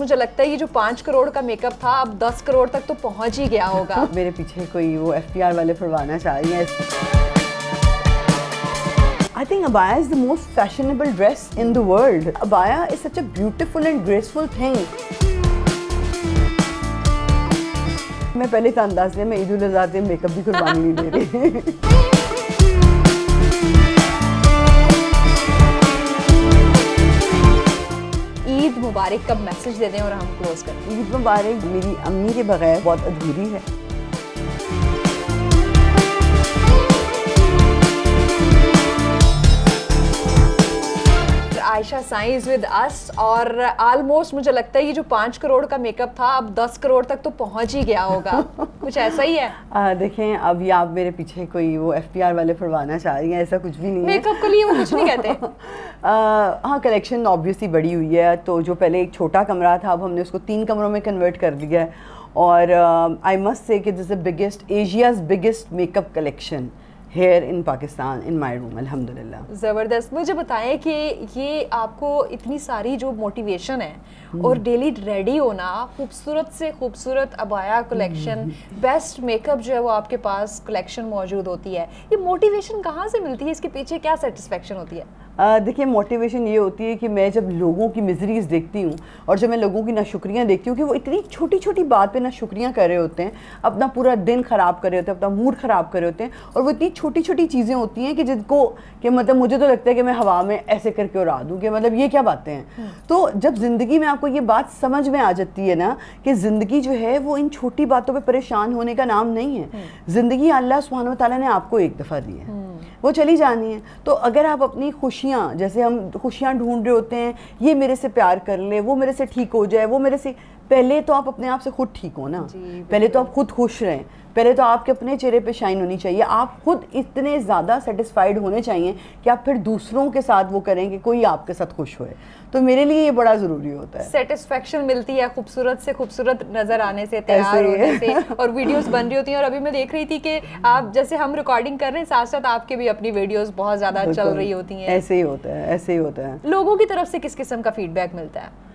مجھے لگتا ہے یہ جو 5 کروڑ کا میک اپ تھا اب 10 کروڑ تک تو پہنچ ہی گیا ہوگا. میرے پیچھے کوئی وہ FPR والے پھروانا چاہ رہی ہیں. I think abaya is the most fashionable dress in the world. Abaya is such a beautiful and graceful thing. میں پہلے کا انداز میں عید الاضحیٰ سے میک اپ بھی قربانی نہیں دے رہی. عید مبارک کا میسج دے دیں اور ہم کلوز کریں. عید مبارک میری امی کے بغیر بہت ادھوری ہے. عائشہ سائیں از ود اس اور آلموسٹ مجھے لگتا ہے یہ جو 5 کروڑ کا میک اپ تھا اب 10 کروڑ تک تو پہنچ ہی گیا ہوگا. کچھ ایسا ہی ہے. دیکھیں اب یہ آپ میرے پیچھے کوئی وہ FPR والے پھروانا چاہ رہی ہیں, ایسا کچھ بھی نہیں ہے. میک اپ کے لیے وہ کچھ نہیں کہتے. ہاں کلیکشن آبویسلی بڑی ہوئی ہے, تو جو پہلے ایک چھوٹا کمرہ تھا اب ہم نے اس کو 3 کمروں میں کنورٹ کر دیا ہے. اور آئی مسٹ سے کہ this is biggest Asia's biggest make up collection here in Pakistan in my room الحمدللہ. زبردست. مجھے بتائیں کہ یہ آپ کو اتنی ساری جو موٹیویشن ہے اور ڈیلی ریڈی ہونا, خوبصورت سے خوبصورت ابایا کلیکشن, بیسٹ میک اپ جو ہے وہ آپ کے پاس کلیکشن موجود ہوتی ہے, یہ موٹیویشن کہاں سے ملتی ہے؟ اس کے پیچھے کیا سیٹسفیکشن ہوتی ہے؟ دیکھیے موٹیویشن یہ ہوتی ہے کہ میں جب لوگوں کی مزریز دیکھتی ہوں اور جب میں لوگوں کی ناشکریاں دیکھتی ہوں کہ وہ اتنی چھوٹی چھوٹی بات پہ ناشکریاں کر رہے ہوتے ہیں, اپنا پورا دن خراب کر رہے ہوتے ہیں, اپنا موڈ خراب کر رہے ہوتے ہیں, اور وہ اتنی چھوٹی چھوٹی چیزیں ہوتی ہیں کہ جن کو کہ مطلب مجھے تو لگتا ہے کہ میں ہوا میں ایسے کر کے اڑا دوں کہ مطلب یہ کیا باتیں ہیں. تو جب زندگی میں آپ کو یہ بات سمجھ میں آ جاتی ہے نا کہ زندگی جو ہے وہ ان چھوٹی باتوں پہ پریشان ہونے کا نام نہیں ہے. زندگی اللہ سبحانہ و تعالیٰ نے آپ کو ایک دفعہ دی ہے, وہ چلی جانی ہے. تو اگر آپ اپنی خوشیاں, جیسے ہم خوشیاں ڈھونڈ رہے ہوتے ہیں, یہ میرے سے پیار کر لے, وہ میرے سے ٹھیک ہو جائے, وہ میرے سے, پہلے تو آپ اپنے آپ سے خود ٹھیک ہو نا. پہلے تو آپ خود خوش رہیں, پہلے تو آپ کے اپنے چہرے پہ شائن ہونی چاہیے. آپ خود اتنے زیادہ سیٹسفائیڈ ہونے چاہیے کہ آپ پھر دوسروں کے ساتھ وہ کریں کہ کوئی آپ کے ساتھ خوش ہوئے. تو میرے لیے یہ بڑا ضروری ہوتا ہے. سیٹسفیکشن ملتی ہے خوبصورت سے خوبصورت نظر آنے سے, تیار ہونے سے, اور ویڈیوز بن رہی ہوتی ہیں. اور ابھی میں دیکھ رہی تھی کہ آپ جیسے ہم ریکارڈنگ کر رہے ہیں ساتھ ساتھ آپ کے بھی اپنی ویڈیوز بہت زیادہ چل رہی ہوتی ہیں. ایسے ہی ہوتا ہے, ایسے ہی ہوتا ہے. لوگوں کی طرف سے کس قسم کا فیڈ بیک ملتا ہے؟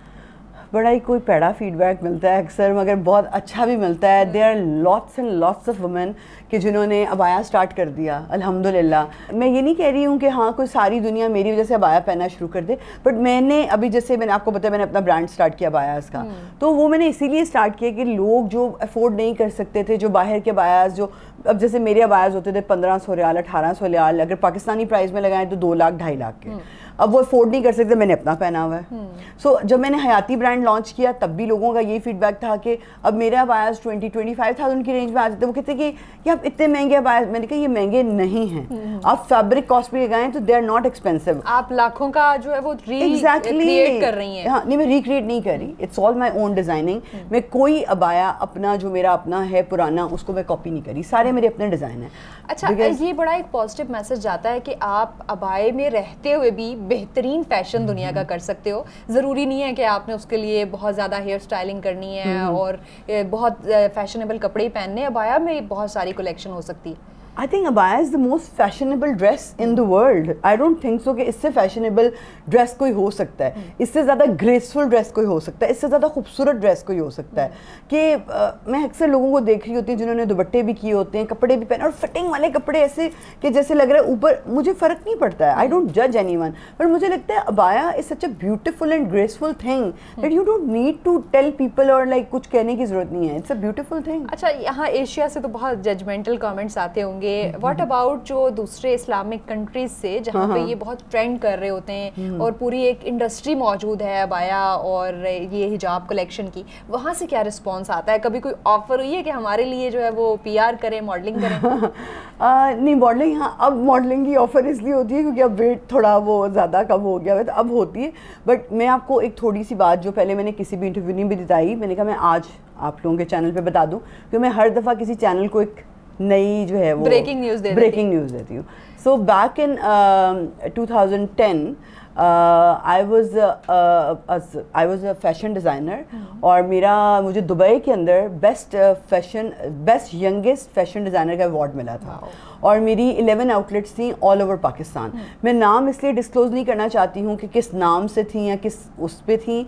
بڑا ہی کوئی پیڑا فیڈ بیک ملتا ہے اکثر, مگر بہت اچھا بھی ملتا ہے. There are lots and lots of women کہ جنہوں نے ابایا اسٹارٹ کر دیا الحمدللہ. میں یہ نہیں کہہ رہی ہوں کہ ہاں کوئی ساری دنیا میری وجہ سے ابایا پہننا شروع کر دے, بٹ میں نے ابھی جیسے میں نے آپ کو بتایا میں نے اپنا برانڈ اسٹارٹ کیا ابایاز کا, تو وہ میں نے اسی لیے اسٹارٹ کیا کہ لوگ جو افورڈ نہیں کر سکتے تھے, جو باہر کے ابایاز, جو اب جیسے میرے ابایاز ہوتے تھے 1500 ریال 1800 ریال, اگر پاکستانی پرائز میں لگائیں تو 2 لاکھ 2.5 لاکھ کے, اب وہ افورڈ نہیں کر سکتے, میں نے اپنا پہنا ہوا ہے. سو جب میں نے حیاتی برانڈ لانچ کیا تب بھی لوگوں کا یہی فیڈ بیک تھا کہ اب میرے ابایاز 20-25,000 کی رینج میں آ جاتے ہیں. وہ کہتے ہیں کہ آپ اتنے مہنگے ابایاز, میں نے کہا یہ مہنگے نہیں ہیں, آپ فیبرک کاسٹ پہ لگائیں تو دے آر ناٹ ایکسپینسو. آپ لاکھوں کا جو ہے وہ ریکریٹ کر رہی ہیں. ہاں نہیں, میں ریکریٹ نہیں کر رہی, it's all my own designing. میں کوئی ابایا اپنا جو میرا اپنا ہے پرانا اس کو میں کاپی نہیں کری, سارے میرے اپنے ڈیزائن ہیں. اچھا, یہ بڑا ایک پازیٹیو میسج جاتا ہے کہ آپ ابائے میں رہتے ہوئے بھی بہترین فیشن دنیا کا کر سکتے ہو. ضروری نہیں ہے کہ آپ نے اس کے لیے بہت زیادہ ہیئر اسٹائلنگ کرنی ہے اور بہت فیشنیبل کپڑے ہی پہننے. ابایا میں بہت ساری کلیکشن ہو سکتی ہے. I think abaya is the most fashionable dress in the world. I don't think so کہ اس سے fashionable dress کوئی ہو سکتا ہے, اس سے زیادہ graceful dress کوئی ہو سکتا ہے, اس سے زیادہ خوبصورت dress کوئی ہو سکتا ہے. کہ میں اکثر لوگوں کو دیکھ رہی ہوتی ہوں جنہوں نے دوپٹے بھی کیے ہوتے ہیں, کپڑے بھی پہنے, اور فٹنگ والے کپڑے ایسے کہ جیسے لگ رہا ہے اوپر, مجھے فرق نہیں پڑتا ہے, I don't judge anyone, پر مجھے لگتا ہے abaya is such a beautiful and graceful thing that you don't need to tell people اور like کچھ کہنے کی ضرورت نہیں ہے. It's a beautiful thing. اچھا, یہاں ایشیا سے تو بہت ججمنٹل کامنٹس آتے ہوں گے. واٹ اباؤٹ جو دوسرے اسلامک کنٹریز سے جہاں پہ یہ بہت ٹرینڈ کر رہے ہوتے ہیں اور پوری ایک انڈسٹری موجود ہے ابایا اور یہ حجاب کلیکشن کی, وہاں سے کیا رسپانس آتا ہے؟ کبھی کوئی آفر ہوئی ہے کہ ہمارے لیے جو ہے وہ PR کریں, ماڈلنگ کریں؟ نہیں ماڈلنگ, ہاں اب ماڈلنگ کی آفر اس لیے ہوتی ہے کیونکہ اب ویٹ تھوڑا وہ زیادہ کم ہو گیا ہے, تو اب ہوتی ہے. بٹ میں آپ کو ایک تھوڑی سی بات جو پہلے میں نے کسی بھی انٹرویو نہیں بھی بتائی, میں نے کہا میں آج آپ لوگوں کے چینل پہ بتا دوں کہ میں ہر دفعہ کسی چینل کو ایک نئی جو ہے وہ بریکنگ نیوز دیتی ہوں. سو back in 2010 I was a fashion designer اور مجھے دبئی کے اندر بیسٹ ینگسٹ فیشن ڈیزائنر کا ایوارڈ ملا تھا. اور میری 11 آؤٹلیٹس تھیں آل اوور پاکستان. میں نام اس لیے ڈسکلوز نہیں کرنا چاہتی ہوں کہ کس نام سے تھیں یا کس اس پہ تھیں,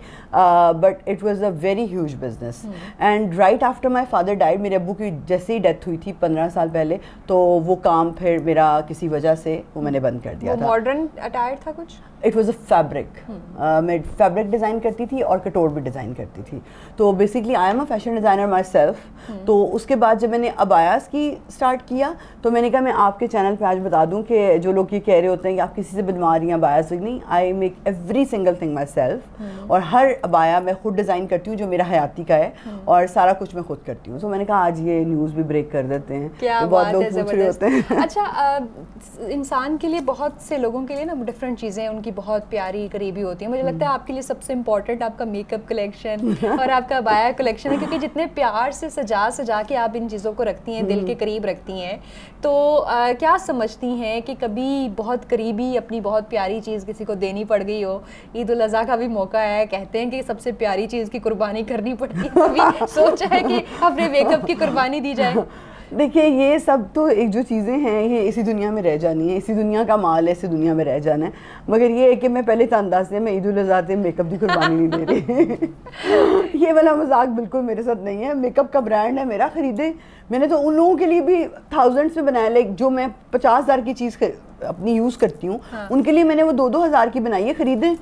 but it was a very huge business. And right after my father died, میرے ابو کی جیسے ہی ڈیتھ ہوئی تھی 15 سال پہلے, تو وہ کام پھر میرا کسی وجہ سے وہ میں نے بند کر دیا تھا. ماڈرن اٹائر تھا کچھ؟ It was a fabric. میں فیبرک ڈیزائن کرتی تھی اور کٹور بھی ڈیزائن کرتی تھی. تو basically I am a fashion designer my self. تو اس کے بعد جب میں نے ابایاس کی اسٹارٹ کیا تو میں نے کہا میں آپ کے چینل پہ آج بتا دوں کہ جو لوگ یہ کہہ رہے ہوتے ہیں کہ آپ کسی سے بنوا رہی ہیں ابایاس, نہیں, I make every single thing my self. اور ہر ابایا میں خود ڈیزائن کرتی ہوں جو میرا حیاتی کا ہے, اور سارا کچھ میں خود کرتی ہوں. تو میں نے کہا آج یہ نیوز بھی بریک کر دیتے ہیں, بہت لوگ پوچھ رہے ہوتے ہیں. اچھا, انسان کے لیے, بہت سے لوگوں کے لیے نا ڈفرینٹ چیزیں ان کی بہت پیاری قریبی ہوتی ہیں. مجھے لگتا ہے آپ کے لیے سب سے امپورٹنٹ آپ کا میک اپ کلیکشن اور آپ کا ابایا کلیکشن ہے, کیونکہ جتنے پیار سے سجا کے آپ ان چیزوں کو رکھتی ہیں, دل کے قریب رکھتی ہیں. تو کیا سمجھتی ہیں کہ کبھی بہت قریبی اپنی بہت پیاری چیز کسی کو دینی پڑ گئی ہو؟ عید الاضحیٰ کا بھی موقع ہے, کہتے ہیں کہ سب سے پیاری چیز کی قربانی کرنی پڑتی ہے, کبھی سوچا ہے کہ اپنے میک اپ کی قربانی دی جائے؟ دیکھیے یہ سب تو ایک جو چیزیں ہیں یہ اسی دنیا میں رہ جانی ہے, اسی دنیا کا مال ہے, اسی دنیا میں رہ جانا ہے. مگر یہ ہے کہ میں پہلے تو انداز سے میں عید الاضحیٰ پہ میک اپ کی قربانی نہیں دے رہی. یہ والا مذاق بالکل میرے ساتھ نہیں ہے. میک اپ کا برانڈ ہے میرا, خریدے میں نے تو ان لوگوں کے لیے بھی تھاؤزینڈس میں بنایا, لائک جو میں 50,000 کی چیز اپنی یوز کرتی ہوں ان کے لیے میں نے وہ 2,000 کی بنائی ہے, خریدیں.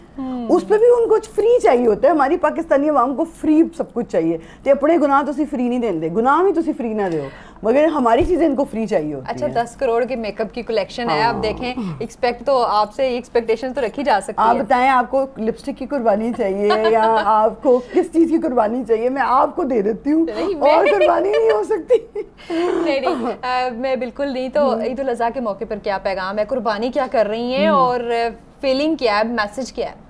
اس پہ بھی ان کو فری چاہیے ہوتا ہے. ہماری پاکستانی عوام کو فری سب کچھ چاہیے, تو اپنے گناہ تو فری نہیں دیں, گناہ بھی تو فری نہ دو, مگر ہماری چیزیں ان کو فری چاہیے ہوتی ہیں. اچھا 10 کروڑ کے میک اپ کی کلیکشن ہے, آپ دیکھیں ایکسپیکٹ تو آپ سے ایکسپیکٹیشن تو رکھی جا سکتی ہے. آپ بتائیں آپ کو لپسٹک کی قربانی چاہیے یا آپ کو کس چیز کی قربانی چاہیے, میں آپ کو دے دیتی ہوں, اور قربانی نہیں ہو سکتی. نہیں, میں بالکل نہیں. تو عید الاضحیٰ کے موقع پر کیا پیغام ہے, قربانی کیا کر رہی ہیں, اور فیلنگ کیا ہے, میسج کیا ہے؟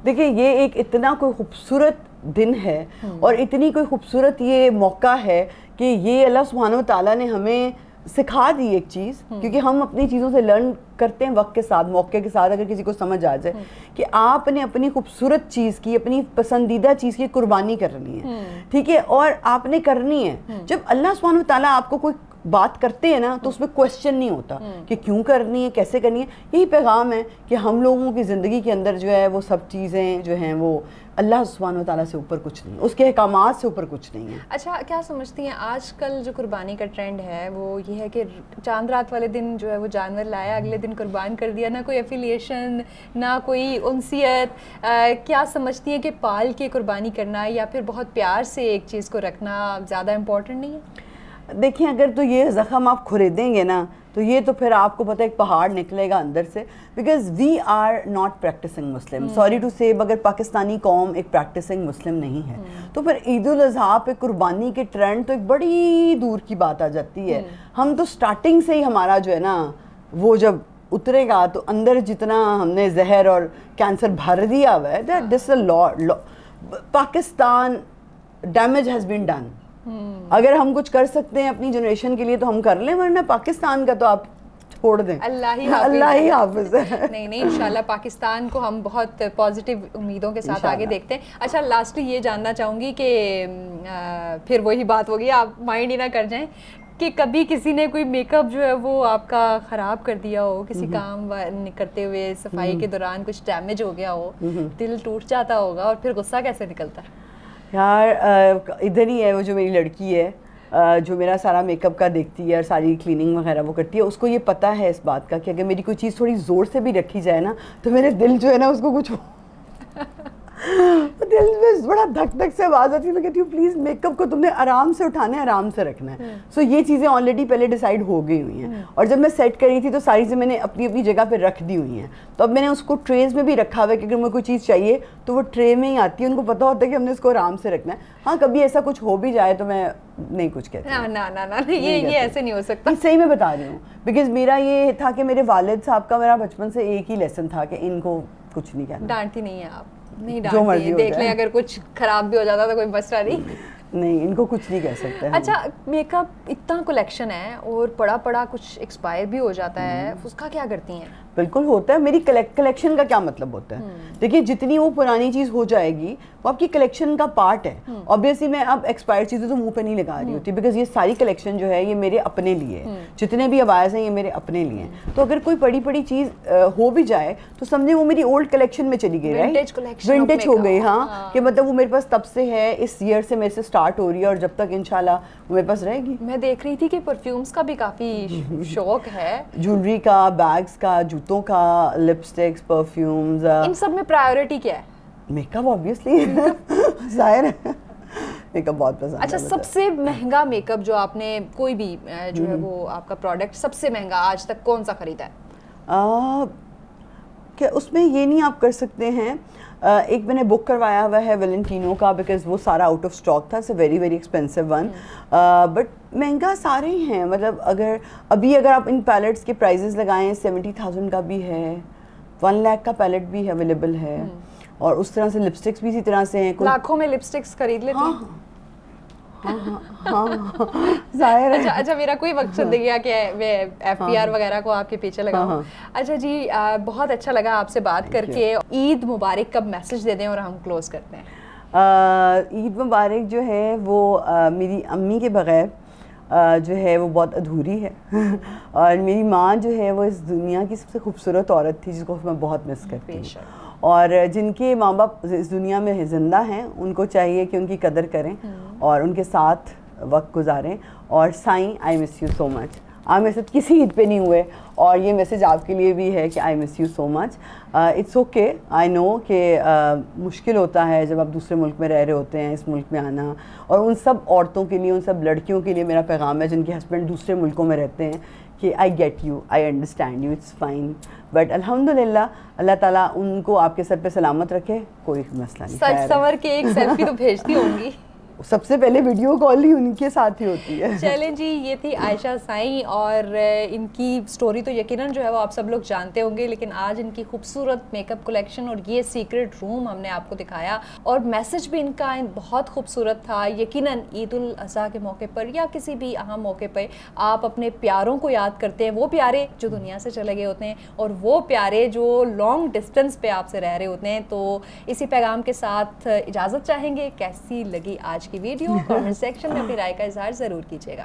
دیکھیں یہ ایک اتنا کوئی خوبصورت دن ہے اور اتنی کوئی خوبصورت یہ موقع ہے کہ یہ اللہ سبحانہ و تعالیٰ نے ہمیں سکھا دی ایک چیز, کیونکہ ہم اپنی چیزوں سے لرن کرتے ہیں وقت کے ساتھ, موقع کے ساتھ. اگر کسی کو سمجھ آ جائے کہ آپ نے اپنی خوبصورت چیز کی, اپنی پسندیدہ چیز کی قربانی کرنی ہے, ٹھیک ہے, اور آپ نے کرنی ہے. جب اللہ سبحانہ و تعالیٰ آپ کو کوئی بات کرتے ہیں نا تو اس میں کوشچن نہیں ہوتا کہ کیوں کرنی ہے, کیسے کرنی ہے. یہی پیغام ہے کہ ہم لوگوں کی زندگی کے اندر جو ہے وہ سب چیزیں جو ہیں وہ اللہ سبحانہ و تعالیٰ سے اوپر کچھ نہیں, اس کے احکامات سے اوپر کچھ نہیں ہے. اچھا, کیا سمجھتی ہیں آج کل جو قربانی کا ٹرینڈ ہے وہ یہ ہے کہ چاند رات والے دن جو ہے وہ جانور لایا, اگلے دن قربان کر دیا, نہ کوئی ایفیلیشن, نہ کوئی انسیت. کیا سمجھتی ہیں کہ پال کے قربانی کرنا یا پھر بہت پیار سے ایک چیز کو رکھنا زیادہ امپورٹنٹ نہیں ہے؟ دیکھیں اگر تو یہ زخم آپ کھریدیں گے نا تو یہ تو پھر آپ کو پتہ ایک پہاڑ نکلے گا اندر سے, because we are not practising Muslim, sorry to say, مگر پاکستانی قوم ایک پریکٹسنگ مسلم نہیں ہے. تو پھر عید الاضحیٰ پہ قربانی کے ٹرینڈ تو ایک بڑی دور کی بات آ جاتی ہے. ہم تو سٹارٹنگ سے ہی ہمارا جو ہے نا وہ جب اترے گا تو اندر جتنا ہم نے زہر اور کینسر بھر دیا ہوا ہے, دس اے لا. Pakistan damage has been done. اگر ہم کچھ کر سکتے ہیں اپنی جنریشن کے لیے تو ہم کر لیں, ورنہ پاکستان کا تو آپ چھوڑ دیں, اللہ ہی حافظ ہے. نہیں انشاءاللہ پاکستان کو ہم بہت پازیٹیو امیدوں کے ساتھ آگے دیکھتے ہیں. اچھا لاسٹلی یہ جاننا چاہوں گی کہ پھر وہی بات ہوگی, آپ مائنڈ ہی نہ کر جائیں, کہ کبھی کسی نے کوئی میک اپ جو ہے وہ آپ کا خراب کر دیا ہو, کسی کام کرتے ہوئے صفائی کے دوران کچھ ڈیمیج ہو گیا ہو, دل ٹوٹ جاتا ہوگا, اور پھر غصہ کیسے نکلتا ہے؟ یار ادھر ہی ہے وہ جو میری لڑکی ہے جو میرا سارا میک اپ کا دیکھتی ہے اور ساری کلیننگ وغیرہ وہ کرتی ہے. اس کو یہ پتہ ہے اس بات کا کہ اگر میری کوئی چیز تھوڑی زور سے بھی رکھی جائے نا تو میرے دل جو ہے نا اس کو کچھ دل میں بڑا دھک دھک سے آواز آتی ہے. میں کہتی ہوں پلیز میک اپ کو تم نے آرام سے اٹھانا ہے, آرام سے رکھنا ہے. سو یہ چیزیں آلریڈی پہلے ڈیسائیڈ ہو گئی ہوئی ہیں, اور جب میں سیٹ کری تھی تو ساری چیزیں میں نے اپنی اپنی جگہ پہ رکھ دی ہوئی ہیں. تو اب میں نے اس کو ٹریز میں بھی رکھا ہوا ہے کہ اگر مجھے کوئی چیز چاہیے تو وہ ٹرے میں ہی آتی ہے. ان کو پتہ ہوتا ہے کہ ہم نے اس کو آرام سے رکھنا ہے. ہاں کبھی ایسا کچھ ہو بھی جائے تو میں نہیں کچھ کہتی, یہ ایسے نہیں ہو سکتا. صحیح میں بتا رہی ہوں, بیکاز میرا یہ تھا کہ میرے والد صاحب کا میرا بچپن سے ایک ہی لیسن تھا کہ ان کو کچھ نہیں کہنا. ڈانٹتی نہیں ہے آپ؟ نہیں ڈانٹتی, دیکھ لیں اگر کچھ خراب بھی ہو جاتا تو کوئی مسئلہ نہیں, ان کو کچھ نہیں کہہ سکتے. اچھا میک اپ اتنا کلیکشن ہے اور پڑا کچھ ایکسپائر بھی ہو جاتا ہے, اس کا کیا کرتی ہیں؟ بالکل ہوتا ہے. میری کلیکشن کا کیا مطلب ہوتا ہے؟ دیکھیے جتنی وہ پرانی چیز ہو جائے گی وہ آپ کی کلیکشن کا پارٹ ہے. obviously میں اب ایکسپائرڈ چیزیں تو منہ پہ نہیں لگا رہی ہوتی, بیکاز یہ ساری کلیکشن جو ہے یہ میرے اپنے لیے ہے, جتنے بھی عبایز ہیں یہ میرے اپنے لیے ہیں. تو اگر کوئی بڑی بڑی چیز ہو بھی جائے تو سمجھے وہ میری اولڈ کلیکشن میں چلی گئی, رائٹ, ونٹیج ہو گئی. ہاں, کہ مطلب وہ میرے پاس تب سے ہے, اس ایئر سے میرے سے اسٹارٹ ہو رہی ہے اور جب تک انشاءاللہ وہ میرے پاس رہے گی. میں دیکھ رہی تھی کہ پرفیومز کا بھی کافی شوق ہے, جولری کا, بیگز کا, جوتوں کا, لپسٹکس, پرفیومز. ان سب میں پرائیورٹی کیا ہے؟ میک اپ آبویسلی, ظاہر ہے میک اپ بہت پسند. اچھا, سب سے مہنگا میک اپ جو آپ نے کوئی بھی جو ہے وہ آپ کا پروڈکٹ سب سے مہنگا آج تک کون سا خریدا ہے؟ کہ اس میں یہ نہیں آپ کر سکتے ہیں. ایک میں نے بک کروایا ہوا ہے ویلنٹینو کا, بیکاز وہ سارا آؤٹ آف اسٹاک تھا. It's a very very expensive one, but مہنگا سارے ہی ہیں. مطلب اگر آپ ان پیلٹس کے پرائزز لگائیں, 70,000 کا بھی ہے, 1 لاکھ کا پیلٹ بھی اویلیبل ہے, اور اس طرح سے لپسٹکس بھی اسی طرح سے ہیں. لاکھوں میں لپسٹکس خرید لیتے ہیں. ہاں ظاہر ہے. اچھا, میرا کوئی مقصد نہیں گیا کہ میں ایف پی آر وغیرہ کو آپ کے پیچھے لگاؤں. اچھا جی, بہت اچھا لگا آپ سے بات کر کے. عید مبارک کا میسج دے دیں اور ہم کلوز کرتے ہیں. عید مبارک جو ہے وہ میری امی کے بغیر جو ہے وہ بہت ادھوری ہے, اور میری ماں جو ہے وہ اس دنیا کی سب سے خوبصورت عورت تھی جس کو میں بہت مس کرتی ہوں. اور جن کے ماں باپ اس دنیا میں زندہ ہیں ان کو چاہیے کہ ان کی قدر کریں اور ان کے ساتھ وقت گزاریں. اور سائیں, آئی مس یو سو مچ. آپ میرے ساتھ کسی عید پہ نہیں ہوئے, اور یہ میسج آپ کے لیے بھی ہے کہ I miss you so much. It's okay, I know کہ مشکل ہوتا ہے جب آپ دوسرے ملک میں رہ رہے ہوتے ہیں, اس ملک میں آنا. اور ان سب عورتوں کے لیے, ان سب لڑکیوں کے لیے میرا پیغام ہے جن کے ہسبینڈ دوسرے ملکوں میں رہتے ہیں کہ I get you, I understand you, it's fine. But الحمدللہ اللہ تعالیٰ ان کو آپ کے سر پہ سلامت رکھے, کوئی مسئلہ نہیں. سچ سنور کے ایک سیلفی تو بھیجتی ہوں گی. سب سے پہلے ویڈیو کال ہی ان کے ساتھ ہی ہوتی ہے. چلیں جی, یہ تھی عائشہ سائیں, اور ان کی سٹوری تو یقیناً جو ہے وہ آپ سب لوگ جانتے ہوں گے, لیکن آج ان کی خوبصورت میک اپ کلیکشن اور یہ سیکرٹ روم ہم نے آپ کو دکھایا, اور میسج بھی ان کا بہت خوبصورت تھا. یقیناً عید الاضحیٰ کے موقع پر یا کسی بھی اہم موقع پہ آپ اپنے پیاروں کو یاد کرتے ہیں, وہ پیارے جو دنیا سے چلے گئے ہوتے ہیں, اور وہ پیارے جو لانگ ڈسٹینس پہ آپ سے رہ رہے ہوتے ہیں. تو اسی پیغام کے ساتھ اجازت چاہیں گے. کیسی لگی آج کی ویڈیو؟ کامنٹ سیکشن میں اپنی رائے کا اظہار ضرور کیجیے گا.